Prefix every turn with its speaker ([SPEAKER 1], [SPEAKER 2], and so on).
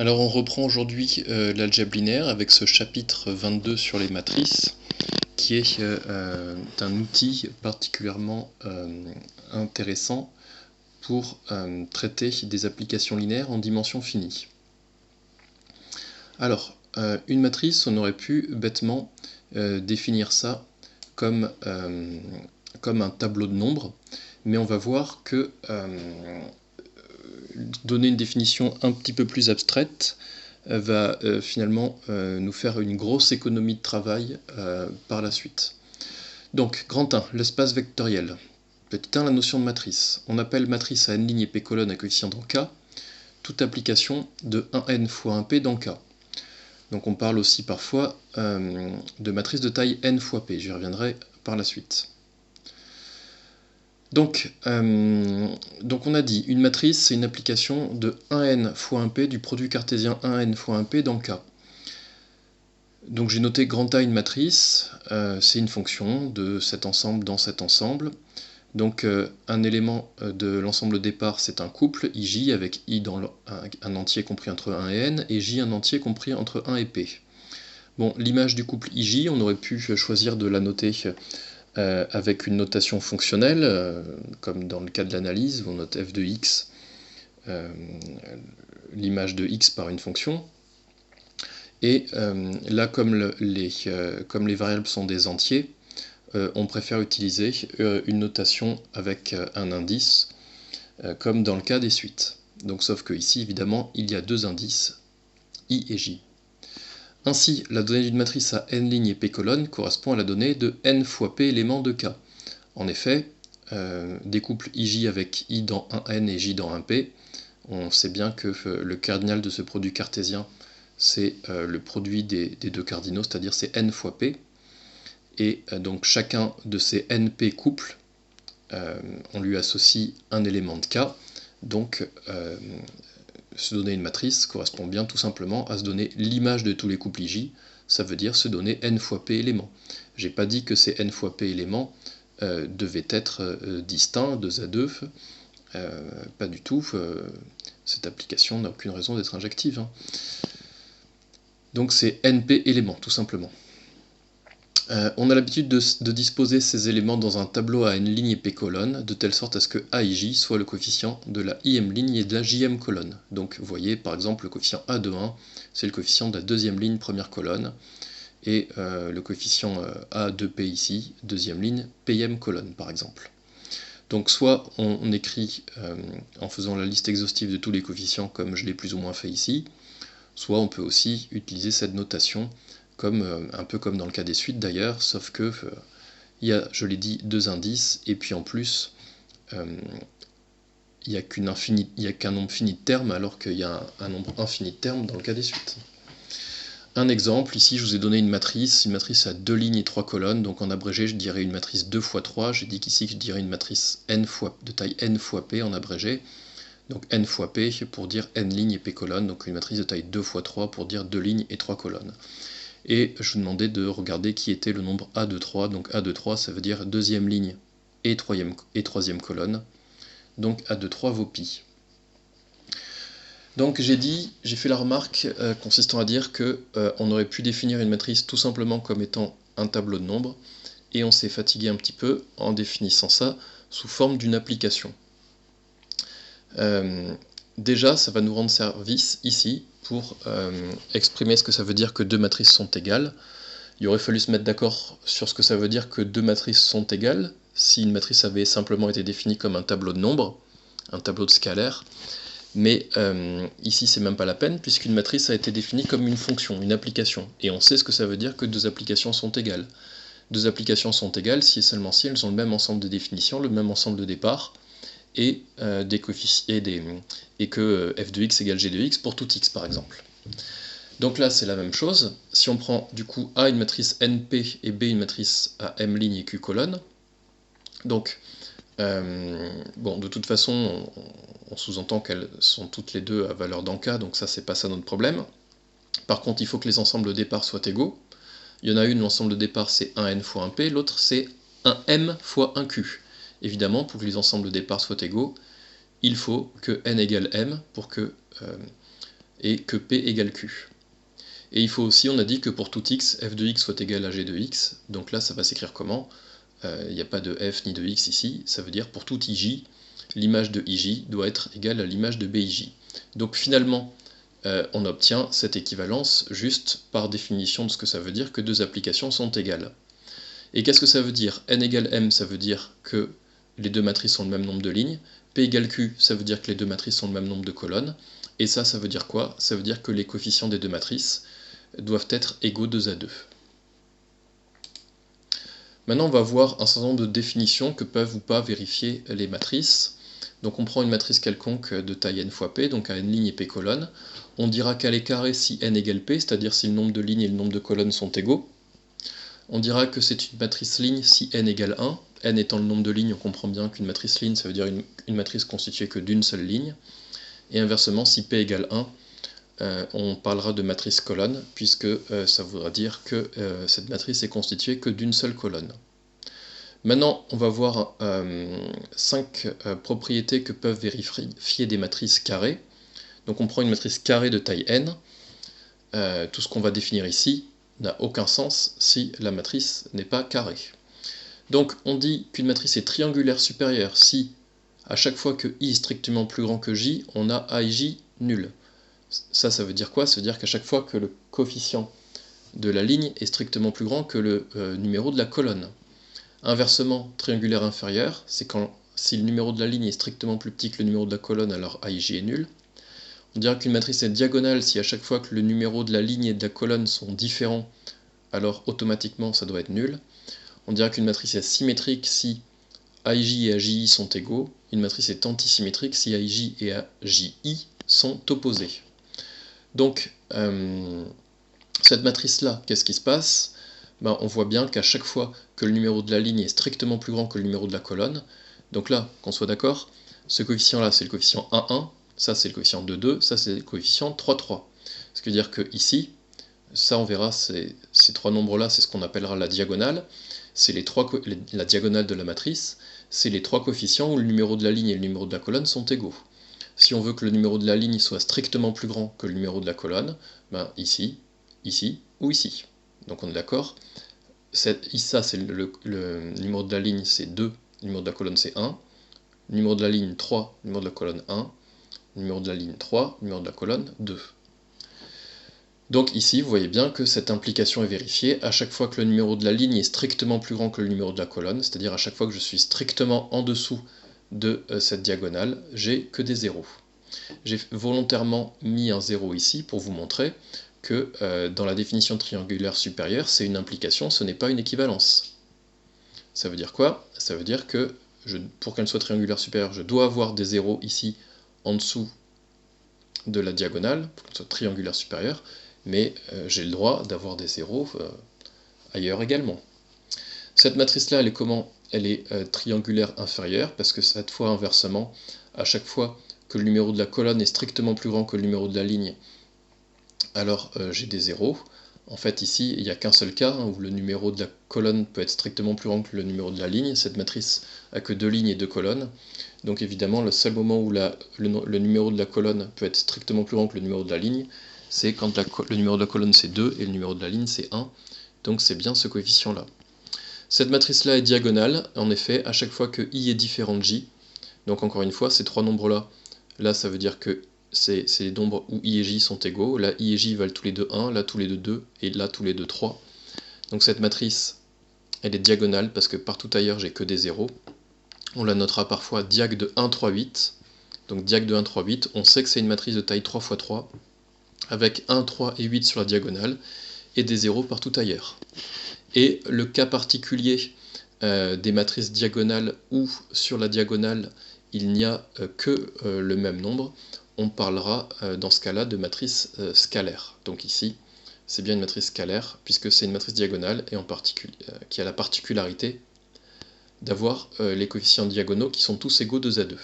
[SPEAKER 1] Alors on reprend aujourd'hui l'algèbre linéaire avec ce chapitre 22 sur les matrices qui est un outil particulièrement intéressant pour traiter des applications linéaires en dimension finie. Alors, une matrice, on aurait pu bêtement définir ça comme un tableau de nombres, mais on va voir que donner une définition un petit peu plus abstraite va finalement nous faire une grosse économie de travail par la suite. Donc, grand 1, l'espace vectoriel. Petit 1, la notion de matrice. On appelle matrice à n lignes et p colonnes à coefficient dans K toute application de 1n fois 1p dans K. Donc on parle aussi parfois de matrice de taille n fois p, j'y reviendrai par la suite. Donc on a dit, une matrice, c'est une application de 1n fois 1p du produit cartésien 1n fois 1p dans K. Donc j'ai noté grand A une matrice, c'est une fonction de cet ensemble dans cet ensemble. Donc un élément de l'ensemble de départ, c'est un couple, IJ, avec I dans un entier compris entre 1 et n, et J un entier compris entre 1 et p. Bon, l'image du couple IJ, on aurait pu choisir de la noter avec une notation fonctionnelle, comme dans le cas de l'analyse, où on note f de x, l'image de x par une fonction. Et là, comme les variables sont des entiers, on préfère utiliser une notation avec un indice, comme dans le cas des suites. Donc, sauf que ici, évidemment, il y a deux indices, i et j. Ainsi, la donnée d'une matrice à n lignes et p colonnes correspond à la donnée de n fois p éléments de K. En effet, des couples ij avec i dans 1n et j dans 1p, on sait bien que le cardinal de ce produit cartésien, c'est le produit des deux cardinaux, c'est-à-dire c'est n fois p. Et donc chacun de ces np couples, on lui associe un élément de K. Donc se donner une matrice correspond bien tout simplement à se donner l'image de tous les couples IJ, ça veut dire se donner n fois p éléments. J'ai pas dit que ces n fois p éléments devaient être distincts, 2 à 2, pas du tout, cette application n'a aucune raison d'être injective. Hein. Donc c'est np éléments, tout simplement. On a l'habitude de disposer ces éléments dans un tableau à n lignes et p colonnes, de telle sorte à ce que a et j soit le coefficient de la im ligne et de la jm colonne. Donc vous voyez par exemple le coefficient a de 1, c'est le coefficient de la deuxième ligne première colonne, et le coefficient a de p ici, deuxième ligne, pm colonne par exemple. Donc soit on écrit en faisant la liste exhaustive de tous les coefficients comme je l'ai plus ou moins fait ici, soit on peut aussi utiliser cette notation un peu comme dans le cas des suites d'ailleurs, sauf que il y a, je l'ai dit, deux indices, et puis en plus, il n'y a qu'un nombre fini de termes, alors qu'il y a un nombre infini de termes dans le cas des suites. Un exemple, ici je vous ai donné une matrice à 2 lignes et 3 colonnes, donc en abrégé je dirais une matrice 2 fois 3, j'ai dit qu'ici je dirais une matrice de taille n fois p en abrégé, donc n fois p pour dire n lignes et p colonnes, donc une matrice de taille 2 fois 3 pour dire 2 lignes et 3 colonnes. Et je vous demandais de regarder qui était le nombre A de 3. Donc A de 3, ça veut dire deuxième ligne et troisième colonne. Donc A de 3 vaut pi. Donc j'ai fait la remarque consistant à dire que on aurait pu définir une matrice tout simplement comme étant un tableau de nombres, et on s'est fatigué un petit peu en définissant ça sous forme d'une application. Déjà, ça va nous rendre service ici pour exprimer ce que ça veut dire que deux matrices sont égales. Il aurait fallu se mettre d'accord sur ce que ça veut dire que deux matrices sont égales, si une matrice avait simplement été définie comme un tableau de nombres, un tableau de scalaire. Mais ici, c'est même pas la peine, puisqu'une matrice a été définie comme une fonction, une application. Et on sait ce que ça veut dire que deux applications sont égales. Deux applications sont égales si et seulement si elles ont le même ensemble de définitions, le même ensemble de départ, et que f de x égale g de x pour tout x par exemple. Donc là c'est la même chose, si on prend du coup A une matrice np et B une matrice à m ligne et q colonne, donc bon de toute façon on sous-entend qu'elles sont toutes les deux à valeur dans K, donc ça c'est pas ça notre problème. Par contre il faut que les ensembles de départ soient égaux. Il y en a une, l'ensemble de départ c'est 1n fois 1p, l'autre c'est 1m fois 1q. Évidemment, pour que les ensembles de départ soient égaux, il faut que n égale m pour que et que P égale Q. Et il faut aussi, on a dit que pour tout x, f de x soit égal à g de x, donc là ça va s'écrire comment? Il n'y a pas de f ni de x ici, ça veut dire pour tout ij, l'image de ij doit être égale à l'image de bij. Donc finalement, on obtient cette équivalence juste par définition de ce que ça veut dire que deux applications sont égales. Et qu'est-ce que ça veut dire? N égale m, ça veut dire que les deux matrices ont le même nombre de lignes. P égale Q, ça veut dire que les deux matrices ont le même nombre de colonnes. Et ça veut dire quoi? Ça veut dire que les coefficients des deux matrices doivent être égaux 2 à 2. Maintenant, on va voir un certain nombre de définitions que peuvent ou pas vérifier les matrices. Donc on prend une matrice quelconque de taille n fois p, donc à n lignes et p colonnes. On dira qu'elle est carrée si n égale p, c'est-à-dire si le nombre de lignes et le nombre de colonnes sont égaux. On dira que c'est une matrice ligne si n égale 1. N étant le nombre de lignes, on comprend bien qu'une matrice ligne, ça veut dire une matrice constituée que d'une seule ligne. Et inversement, si p égale 1, on parlera de matrice colonne, puisque ça voudra dire que cette matrice est constituée que d'une seule colonne. Maintenant, on va voir 5 propriétés que peuvent vérifier des matrices carrées. Donc on prend une matrice carrée de taille n. Tout ce qu'on va définir ici n'a aucun sens si la matrice n'est pas carrée. Donc on dit qu'une matrice est triangulaire supérieure si, à chaque fois que i est strictement plus grand que j, on a aij nul. Ça veut dire quoi? Ça veut dire qu'à chaque fois que le coefficient de la ligne est strictement plus grand que le numéro de la colonne. Inversement, triangulaire inférieur, c'est quand si le numéro de la ligne est strictement plus petit que le numéro de la colonne, alors aij est nul. On dira qu'une matrice est diagonale si à chaque fois que le numéro de la ligne et de la colonne sont différents, alors automatiquement ça doit être nul. On dira qu'une matrice est symétrique si aij et aj sont égaux. Une matrice est antisymétrique si aij et aji sont opposés. Donc, cette matrice-là, qu'est-ce qui se passe? On voit bien qu'à chaque fois que le numéro de la ligne est strictement plus grand que le numéro de la colonne, donc là, qu'on soit d'accord, ce coefficient-là, c'est le coefficient 1, 1, ça c'est le coefficient 2, 2, ça c'est le coefficient 3, 3. Ce qui veut dire que ici, ça on verra, ces trois nombres-là, c'est ce qu'on appellera la diagonale, c'est la diagonale de la matrice, c'est les trois coefficients où le numéro de la ligne et le numéro de la colonne sont égaux. Si on veut que le numéro de la ligne soit strictement plus grand que le numéro de la colonne, ici, ici ou ici. Donc on est d'accord. Ça, c'est le numéro de la ligne, c'est 2, le numéro de la colonne, c'est 1. Le numéro de la ligne, 3, le numéro de la colonne, 1. Le numéro de la ligne, 3, le numéro de la colonne, 2. Donc ici, vous voyez bien que cette implication est vérifiée à chaque fois que le numéro de la ligne est strictement plus grand que le numéro de la colonne, c'est-à-dire à chaque fois que je suis strictement en dessous de cette diagonale, j'ai que des zéros. J'ai volontairement mis un 0 ici pour vous montrer que dans la définition triangulaire supérieure, c'est une implication, ce n'est pas une équivalence. Ça veut dire quoi? Ça veut dire que pour qu'elle soit triangulaire supérieure, je dois avoir des zéros ici en dessous de la diagonale, pour qu'elle soit triangulaire supérieure, mais j'ai le droit d'avoir des zéros ailleurs également. Cette matrice-là, elle est comment? Elle est triangulaire inférieure, parce que cette fois, inversement, à chaque fois que le numéro de la colonne est strictement plus grand que le numéro de la ligne, alors j'ai des zéros. En fait, ici, il n'y a qu'un seul cas où le numéro de la colonne peut être strictement plus grand que le numéro de la ligne. Cette matrice a que 2 lignes et 2 colonnes. Donc évidemment, le seul moment où le numéro de la colonne peut être strictement plus grand que le numéro de la ligne, c'est quand le numéro de la colonne c'est 2 et le numéro de la ligne c'est 1. Donc c'est bien ce coefficient-là. Cette matrice-là est diagonale, en effet, à chaque fois que i est différent de j. Donc encore une fois, ces trois nombres-là, là ça veut dire que c'est les nombres où i et j sont égaux. Là, i et j valent tous les deux 1, là tous les deux 2, et là tous les deux 3. Donc cette matrice, elle est diagonale, parce que partout ailleurs j'ai que des zéros. On la notera parfois diag de 1, 3, 8. Donc diag de 1, 3, 8, on sait que c'est une matrice de taille 3 x 3, avec 1, 3 et 8 sur la diagonale, et des zéros partout ailleurs. Et le cas particulier des matrices diagonales où sur la diagonale il n'y a que le même nombre, on parlera dans ce cas-là de matrice scalaire. Donc ici, c'est bien une matrice scalaire, puisque c'est une matrice diagonale, et en particulier qui a la particularité d'avoir les coefficients diagonaux qui sont tous égaux 2 à 2.